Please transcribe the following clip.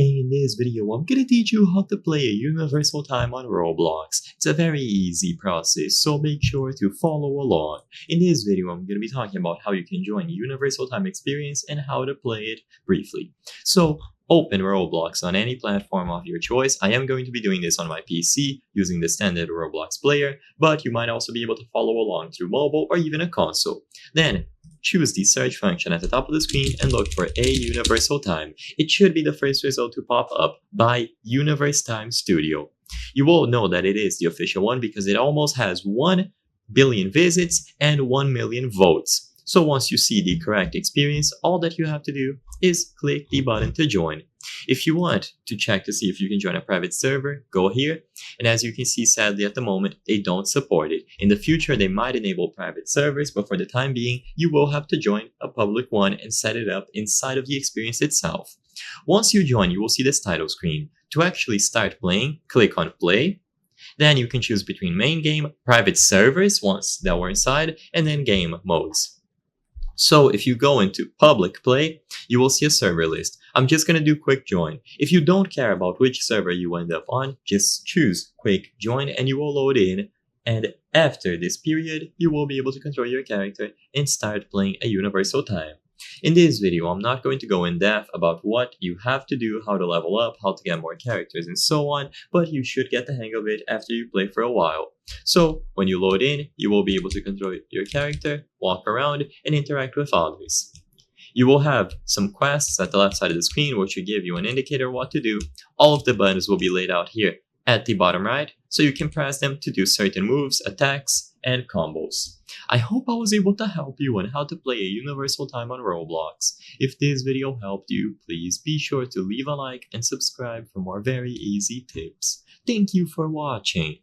In this video, I'm gonna teach you how to play a universal time on Roblox. It's a very easy process, so make sure to follow along. In this video, I'm gonna be talking about how you can join universal time experience and how to play it briefly. So, open Roblox on any platform of your choice. I am going to be doing this on my PC using the standard Roblox player, but you might also be able to follow along through mobile or even a console. Then, choose the search function at the top of the screen and look for a universal time. It should be the first result to pop up by Universe Time Studio. You will know that it is the official one because it almost has 1 billion visits and 1 million votes. So once you see the correct experience, all that you have to do is click the button to join. If you want to check to see if you can join a private server, go here. And as you can see, sadly at the moment, they don't support it. In the future, they might enable private servers, but for the time being, you will have to join a public one and set it up inside of the experience itself. Once you join, you will see this title screen. To actually start playing, click on play. Then you can choose between main game, private servers once that we're inside, and then game modes. So if you go into public play, you will see a server list. I'm just going to do quick join. If you don't care about which server you end up on, just choose quick join and you will load in. And after this period, you will be able to control your character and start playing a universal time. In this video, I'm not going to go in depth about what you have to do, how to level up, how to get more characters, and so on, but you should get the hang of it after you play for a while. So, when you load in, you will be able to control your character, walk around, and interact with others. You will have some quests at the left side of the screen which will give you an indicator of what to do. All of the buttons will be laid out here at the bottom right, so you can press them to do certain moves, attacks, and combos. I hope I was able to help you on how to play a universal time on Roblox. If this video helped you, please be sure to leave a like and subscribe for more very easy tips. Thank you for watching.